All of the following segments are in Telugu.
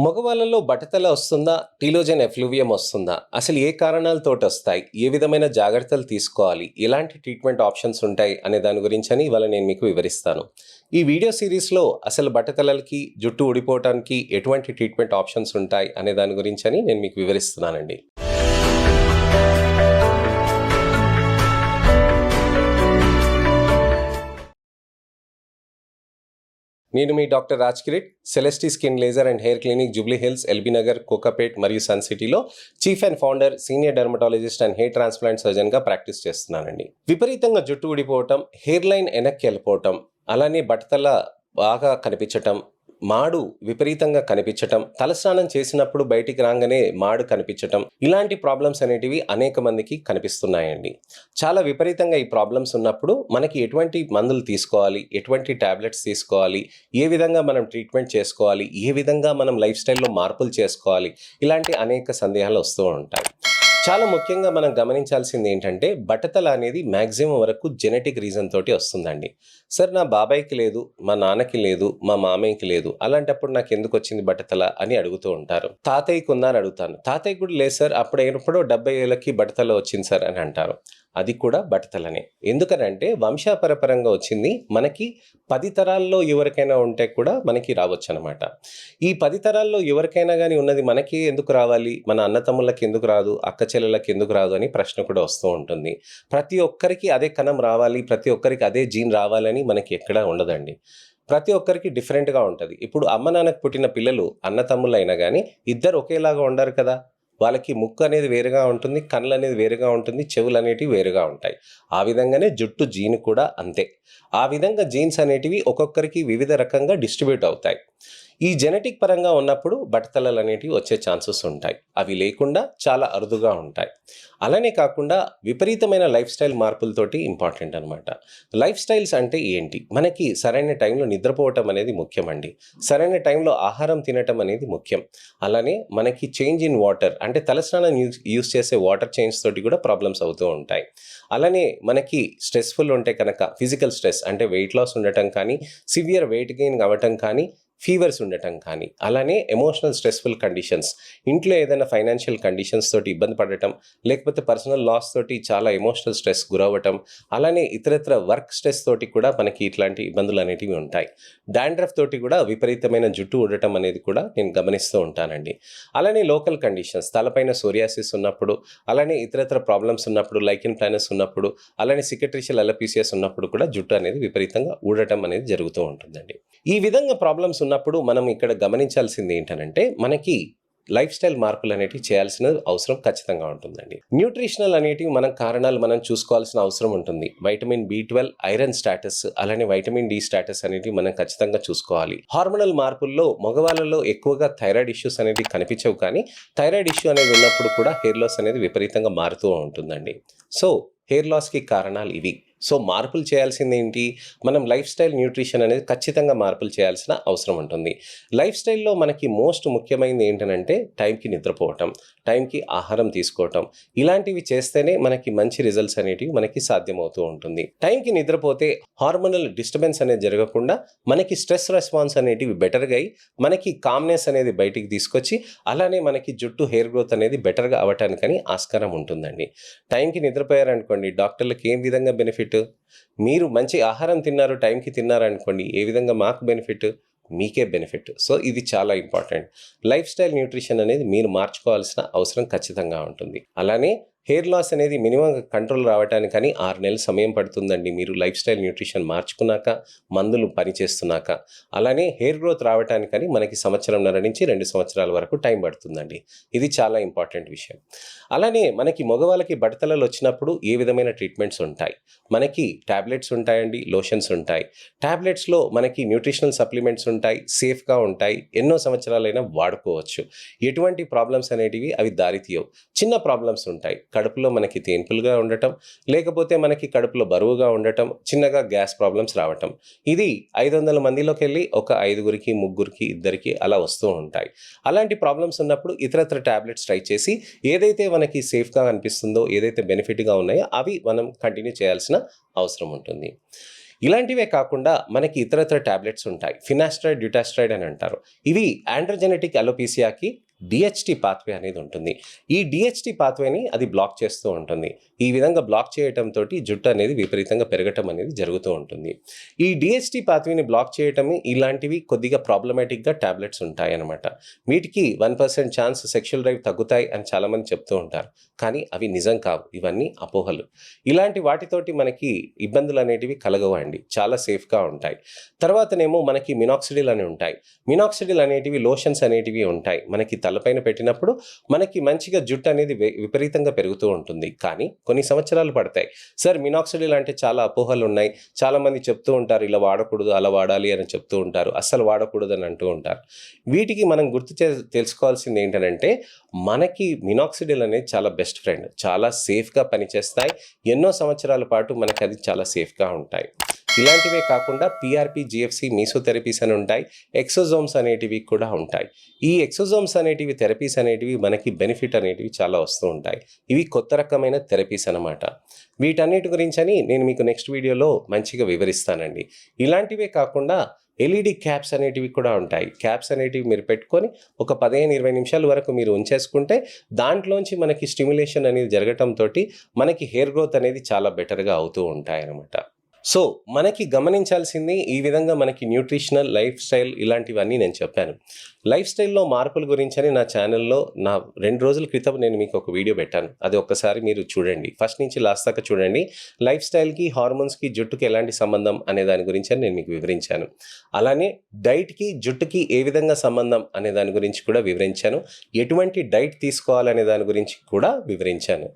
మగవాళ్ళలో బట్టతల వస్తుందా? టీలోజన్ ఎఫ్లూవియం వస్తుందా? అసలు ఏ కారణాలతోటి వస్తాయి? ఏ విధమైన జాగ్రత్తలు తీసుకోవాలి? ఎలాంటి ట్రీట్మెంట్ ఆప్షన్స్ ఉంటాయి? అనే దాని గురించని ఇవాళ నేను మీకు వివరిస్తాను. ఈ వీడియో సిరీస్‌లో అసలు బట్టతలలకి, జుట్టు ఊడిపోవటానికి ఎటువంటి ట్రీట్మెంట్ ఆప్షన్స్ ఉంటాయి? అనే దాని గురించని నేను మీకు వివరిస్తున్నానండి. నేను మీ doctor Raj Kireet, Celestee skin laser and hair clinic, Jubilee Hills, LB Nagar, Kokapet మరియు సన్ సిటీలో chief and founder, senior dermatologist and hair transplant సర్జన్గా ప్రాక్టీస్ చేస్తున్నానండి. విపరీతంగా జుట్టు ఊడిపోవటం, హెయిర్ లైన్ వెనక్కి వెళ్ళిపోవటం, అలానే బట్టతల బాగా కనిపించటం, మాడు విపరీతంగా కనిపించటం, తలస్నానం చేసినప్పుడు బయటికి రాగానే మాడు కనిపించటం, ఇలాంటి ప్రాబ్లమ్స్ అనేటివి అనేక మందికి కనిపిస్తున్నాయండి. చాలా విపరీతంగా ఈ ప్రాబ్లమ్స్ ఉన్నప్పుడు మనకి ఎటువంటి మందులు తీసుకోవాలి, ఎటువంటి టాబ్లెట్స్ తీసుకోవాలి, ఏ విధంగా మనం ట్రీట్మెంట్ చేసుకోవాలి, ఏ విధంగా మనం లైఫ్ స్టైల్లో మార్పులు చేసుకోవాలి, ఇలాంటి అనేక సందేహాలు వస్తూ ఉంటాయి. చాలా ముఖ్యంగా మనం గమనించాల్సింది ఏంటంటే, బట్టతల అనేది మ్యాక్సిమం వరకు జెనెటిక్ రీజన్ తోటి వస్తుందండి. సార్, నా బాబాయ్కి లేదు, మా నాన్నకి లేదు, మా మామయ్యకి లేదు, అలాంటప్పుడు నాకు ఎందుకు వచ్చింది బట్టతల అని అడుగుతూ ఉంటారు. తాతయ్యకి ఉందా అని అడుగుతాను. తాతయ్యకి కూడా లేదు సార్, అప్పుడు ఎప్పుడో 70 ఏళ్ళకి బట్టతల వచ్చింది సార్ అని అంటారు. అది కూడా బట్టతలనే. ఎందుకనంటే వంశాపరపరంగా వచ్చింది. మనకి 10 తరాల్లో ఎవరికైనా ఉంటే కూడా మనకి రావచ్చు అనమాట. ఈ 10 తరాల్లో ఎవరికైనా కానీ ఉన్నది మనకి ఎందుకు రావాలి, మన అన్నతమ్ముళ్ళకి ఎందుకు రాదు, అక్క చెల్లెళ్ళకి ఎందుకు రాదు అని ప్రశ్న కూడా వస్తూ ఉంటుంది. ప్రతి ఒక్కరికి అదే కణం రావాలి, ప్రతి ఒక్కరికి అదే జీన్ రావాలని మనకి ఎక్కడా ఉండదండి. ప్రతి ఒక్కరికి డిఫరెంట్గా ఉంటుంది. ఇప్పుడు అమ్మ నాన్నకు పుట్టిన పిల్లలు అన్నతమ్ముళ్ళు అయినా కానీ ఇద్దరు ఒకేలాగా ఉండరు కదా. వాళ్ళకి ముక్కు అనేది వేరుగా ఉంటుంది, కళ్ళు అనేది వేరుగా ఉంటుంది, చెవులు అనేటివి వేరుగా ఉంటాయి. ఆ విధంగానే జుట్టు జీన్ కూడా అంతే. ఆ విధంగా జీన్స్ అనేటివి ఒక్కొక్కరికి వివిధ రకంగా డిస్ట్రిబ్యూట్ అవుతాయి. ఈ జెనెటిక్ పరంగా ఉన్నప్పుడు బట్టతలలు అనేటివి వచ్చే ఛాన్సెస్ ఉంటాయి. అవి లేకుండా చాలా అరుదుగా ఉంటాయి. అలానే కాకుండా విపరీతమైన లైఫ్ స్టైల్ మార్పులతోటి ఇంపార్టెంట్ అనమాట. లైఫ్ స్టైల్స్ అంటే ఏంటి? మనకి సరైన టైంలో నిద్రపోవటం అనేది ముఖ్యమండి. సరైన టైంలో ఆహారం తినటం అనేది ముఖ్యం. అలానే మనకి చేంజ్ ఇన్ వాటర్, అంటే తలస్నానం యూస్ చేసే వాటర్ చేంజ్ తోటి కూడా ప్రాబ్లమ్స్ అవుతూ ఉంటాయి. అలానే మనకి స్ట్రెస్ఫుల్ ఉంటే కనుక ఫిజికల్ స్ట్రెస్, అంటే వెయిట్ లాస్ ఉండటం కానీ, సివియర్ వెయిట్ గెయిన్ అవ్వటం కానీ, ఫీవర్స్ ఉండటం కానీ, అలానే ఎమోషనల్ స్ట్రెస్ఫుల్ కండిషన్స్, ఇంట్లో ఏదైనా ఫైనాన్షియల్ కండిషన్స్ తోటి ఇబ్బంది పడటం, లేకపోతే పర్సనల్ లాస్ తోటి చాలా ఎమోషనల్ స్ట్రెస్ గురవ్వటం, అలానే ఇతరత్ర వర్క్ స్ట్రెస్ తోటి కూడా మనకి ఇట్లాంటి ఇబ్బందులు అనేటివి ఉంటాయి. డాండ్రఫ్ తోటి కూడా విపరీతమైన జుట్టు ఊడటం అనేది కూడా నేను గమనిస్తూ ఉంటానండి. అలానే లోకల్ కండిషన్స్, తలపైన సోరియాసిస్ ఉన్నప్పుడు, అలానే ఇతరత్ర ప్రాబ్లమ్స్ ఉన్నప్పుడు, లైకెన్ ప్లానస్ ఉన్నప్పుడు, అలానే సికట్రిషియల్ అలపీసియస్ ఉన్నప్పుడు కూడా జుట్టు అనేది విపరీతంగా ఊడటం అనేది జరుగుతూ ఉంటుందండి. ఈ విధంగా ప్రాబ్లమ్స్ ఉన్నప్పుడు మనం ఇక్కడ గమనించాల్సింది ఏంటనంటే, మనకి లైఫ్ స్టైల్ మార్పులు అనేటివి చేయాల్సిన అవసరం ఖచ్చితంగా ఉంటుందండి. న్యూట్రిషనల్ అనేటివి కారణాలు మనం చూసుకోవాల్సిన అవసరం ఉంటుంది. వైటమిన్ B12, ఐరన్ స్టాటస్, అలానే వైటమిన్ D స్టాటస్ అనేటివి మనం ఖచ్చితంగా చూసుకోవాలి. హార్మోనల్ మార్పుల్లో మగవాళ్ళలో ఎక్కువగా థైరాయిడ్ ఇష్యూస్ అనేవి కనిపించవు, కానీ థైరాయిడ్ ఇష్యూ అనేది ఉన్నప్పుడు కూడా హెయిర్ లాస్ అనేది విపరీతంగా మారుతూ ఉంటుందండి. సో హెయిర్ లాస్కి కారణాలు ఇవి. సో మార్పులు చేయాల్సింది ఏంటి? మనం లైఫ్ స్టైల్ న్యూట్రిషన్ అనేది ఖచ్చితంగా మార్పులు చేయాల్సిన అవసరం ఉంటుంది. లైఫ్ స్టైల్లో మనకి మోస్ట్ ముఖ్యమైనది ఏంటంటే టైంకి నిద్రపోవటం, టైంకి ఆహారం తీసుకోవటం, ఇలాంటివి చేస్తేనే మనకి మంచి రిజల్ట్స్ అనేటివి మనకి సాధ్యమవుతూ ఉంటుంది. టైంకి నిద్రపోతే హార్మోనల్ డిస్టర్బెన్స్ అనేది జరగకుండా మనకి స్ట్రెస్ రెస్పాన్స్ అనేటివి బెటర్గా అయ్యి మనకి కామ్నెస్ అనేది బయటికి తీసుకొచ్చి, అలానే మనకి జుట్టు హెయిర్ గ్రోత్ అనేది బెటర్గా అవ్వటానికని ఆస్కారం ఉంటుందండి. టైంకి నిద్రపోయారనుకోండి, డాక్టర్లకు ఏం విధంగా బెనిఫిట్? మీరు మంచి ఆహారం తిన్నారు, టైంకి తిన్నారనుకోండి, ఏ విధంగా మాకు బెనిఫిట్? మీకే బెనిఫిట్. సో ఇది చాలా ఇంపార్టెంట్. లైఫ్ స్టైల్ న్యూట్రిషన్ అనేది మీరు మార్చుకోవాల్సిన అవసరం ఖచ్చితంగా ఉంటుంది. అలానే హెయిర్ లాస్ అనేది మినిమం కంట్రోల్ రావడానికని 6 నెలల సమయం పడుతుందండి. మీరు లైఫ్ స్టైల్ న్యూట్రిషన్ మార్చుకున్నాక, మందులు పనిచేస్తున్నాక. అలానే హెయిర్ గ్రోత్ రావడానికని మనకి 1.5 నుంచి 2 సంవత్సరాల వరకు టైం పడుతుందండి. ఇది చాలా ఇంపార్టెంట్ విషయం. అలానే మనకి మగవాళ్ళకి బట్టతలలు వచ్చినప్పుడు ఏ విధమైన ట్రీట్మెంట్స్ ఉంటాయి? మనకి టాబ్లెట్స్ ఉంటాయండి, లోషన్స్ ఉంటాయి. టాబ్లెట్స్లో మనకి న్యూట్రిషనల్ సప్లిమెంట్స్ ఉంటాయి, సేఫ్గా ఉంటాయి, ఎన్నో సంవత్సరాలైనా వాడుకోవచ్చు. ఎటువంటి ప్రాబ్లమ్స్ అనేటివి అవి దారితీయవు. చిన్న ప్రాబ్లమ్స్ ఉంటాయి. కడుపులో మనకి తేన్పులుగా ఉండటం, లేకపోతే మనకి కడుపులో బరువుగా ఉండటం, చిన్నగా గ్యాస్ ప్రాబ్లమ్స్ రావటం. ఇది 500 మందిలోకి వెళ్ళి ఒక 5గురికి, 3గురికి, 2కి అలా వస్తూ ఉంటాయి. అలాంటి ప్రాబ్లమ్స్ ఉన్నప్పుడు ఇతరత్ర టాబ్లెట్స్ ట్రై చేసి ఏదైతే మనకి సేఫ్గా అనిపిస్తుందో, ఏదైతే బెనిఫిట్గా ఉన్నాయో అవి మనం కంటిన్యూ చేయాల్సిన అవసరం ఉంటుంది. ఇలాంటివే కాకుండా మనకి ఇతరత్ర టాబ్లెట్స్ ఉంటాయి. ఫినాస్ట్రైడ్, డ్యూటాస్ట్రైడ్ అని అంటారు. ఇవి ఆండ్రోజెనెటిక్ అలోపీసియాకి డిహెచ్టి పాత్వే అనేది ఉంటుంది. ఈ డిహెచ్టి పాత్వేని అది బ్లాక్ చేస్తూ ఉంటుంది. ఈ విధంగా బ్లాక్ చేయటంతో జుట్టు అనేది విపరీతంగా పెరగటం అనేది జరుగుతూ ఉంటుంది. ఈ డిహెచ్టి పాత్వేని బ్లాక్ చేయటం ఇలాంటివి కొద్దిగా ప్రాబ్లమాటిక్గా టాబ్లెట్స్ ఉంటాయి అన్నమాట. వీటికి 1% ఛాన్స్ సెక్షువల్ డ్రైవ్ తగ్గుతాయి అని చాలామంది చెప్తూ ఉంటారు. కానీ అవి నిజం కావు. ఇవన్నీ అపోహలు. ఇలాంటి వాటితోటి మనకి ఇబ్బందులు అనేటివి కలగవండి. చాలా సేఫ్గా ఉంటాయి. తర్వాతనేమో మనకి మినాక్సిడిల్ అని ఉంటాయి. మినాక్సిడిల్ అనేటివి లోషన్స్ అనేటివి ఉంటాయి. మనకి తలపైన పెట్టినప్పుడు మనకి మంచిగా జుట్టు అనేది విపరీతంగా పెరుగుతూ ఉంటుంది. కానీ కొన్ని సంవత్సరాలు పడతాయి. సార్, మినాక్సిడిల్ అంటే చాలా అపోహలు ఉన్నాయి. చాలామంది చెప్తూ ఉంటారు ఇలా వాడకూడదు, అలా వాడాలి అని చెప్తూ ఉంటారు. అస్సలు వాడకూడదు అని అంటూ ఉంటారు. వీటికి మనం తెలుసుకోవాల్సింది ఏంటంటే మనకి మినాక్సిడిల్ అనేది చాలా బెస్ట్ ఫ్రెండ్. చాలా సేఫ్గా పనిచేస్తాయి. ఎన్నో సంవత్సరాల పాటు మనకి అది చాలా సేఫ్గా ఉంటాయి. ఇలాంటివే కాకుండా పిఆర్పి, జిఎఫ్సి, మీసోథెరపీస్ అని ఉంటాయి. ఎక్సోజోమ్స్ అనేటివి కూడా ఉంటాయి. ఈ ఎక్సోజోమ్స్ అనేటివి థెరపీస్ అనేటివి మనకి బెనిఫిట్ అనేటివి చాలా వస్తూ ఉంటాయి. ఇవి కొత్త రకమైన థెరపీస్ అన్నమాట. వీటన్నిటి గురించని నేను మీకు నెక్స్ట్ వీడియోలో మంచిగా వివరిస్తానండి. ఇలాంటివే కాకుండా ఎల్ఈడి క్యాప్స్ అనేటివి కూడా ఉంటాయి. క్యాప్స్ అనేటివి మీరు పెట్టుకొని ఒక 15-20 నిమిషాల వరకు మీరు ఉంచేసుకుంటే దాంట్లోంచి మనకి స్టిమ్యులేషన్ అనేది జరగటంతో మనకి హెయిర్ గ్రోత్ అనేది చాలా బెటర్గా అవుతూ ఉంటాయి అన్నమాట. సో మనకి గమనించాల్సింది ఈ విధంగా మనకి న్యూట్రిషనల్ లైఫ్ స్టైల్ ఇలాంటివన్నీ నేను చెప్పాను. లైఫ్ స్టైల్లో మార్పుల గురించని నా ఛానల్లో 2 రోజుల క్రితం నేను మీకు ఒక వీడియో పెట్టాను. అది ఒక్కసారి మీరు చూడండి. ఫస్ట్ నుంచి లాస్ట్ దాకా చూడండి. లైఫ్ స్టైల్కి, హార్మోన్స్కి, జుట్టుకి ఎలాంటి సంబంధం అనే దాని గురించి నేను మీకు వివరించాను. అలానే డైట్కి, జుట్టుకి ఏ విధంగా సంబంధం అనే దాని గురించి కూడా వివరించాను. ఎటువంటి డైట్ తీసుకోవాలనే దాని గురించి కూడా వివరించాను.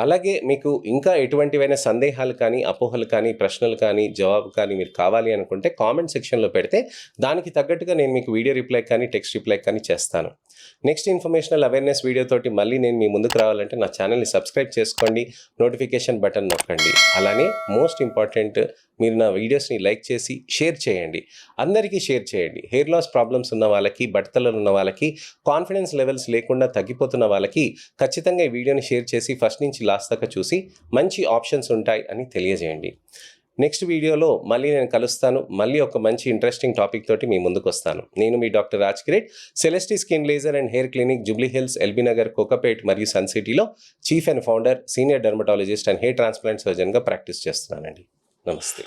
అలాగే మీకు ఇంకా ఎటువంటివైనా సందేహాలు కానీ, అపోహలు కానీ, ప్రశ్నలు కానీ, జవాబు కానీ మీరు కావాలి అనుకుంటే కామెంట్ సెక్షన్లో పెడితే దానికి తగ్గట్టుగా నేను మీకు వీడియో రిప్లై కానీ, టెక్స్ట్ రిప్లై కానీ చేస్తాను. నెక్స్ట్ ఇన్ఫర్మేషనల్ అవేర్నెస్ వీడియోతోటి మళ్ళీ నేను మీ ముందుకు రావాలంటే నా ఛానల్ని సబ్స్క్రైబ్ చేసుకోండి, నోటిఫికేషన్ బటన్ నొక్కండి. అలానే మోస్ట్ ఇంపార్టెంట్, మీరు నా వీడియోస్ని లైక్ చేసి షేర్ చేయండి. అందరికీ షేర్ చేయండి. హెయిర్ లాస్ ప్రాబ్లమ్స్ ఉన్న వాళ్ళకి, బట్టతలు ఉన్న వాళ్ళకి, కాన్ఫిడెన్స్ లెవెల్స్ లేకుండా తగ్గిపోతున్న వాళ్ళకి ఖచ్చితంగా ఈ వీడియోని షేర్ చేసి ఫస్ట్ నుంచి లాస్ట్ దాకా చూసి మంచి ఆప్షన్స్ ఉంటాయి అని తెలియజేయండి. నెక్స్ట్ వీడియోలో మళ్ళీ నేను కలుస్తాను. మళ్ళీ ఒక మంచి ఇంట్రెస్టింగ్ టాపిక్ తోటి మీ ముందుకు వస్తాను. నేను మీ doctor Raj Kireet, Celestee skin laser and hair clinic, Jubilee Hills, LB Nagar, Kokapet మరియు సన్ సిటీలో chief and founder, senior dermatologist and hair transplant సర్జన్గా ప్రాక్టీస్ చేస్తున్నానండి. నమస్తే.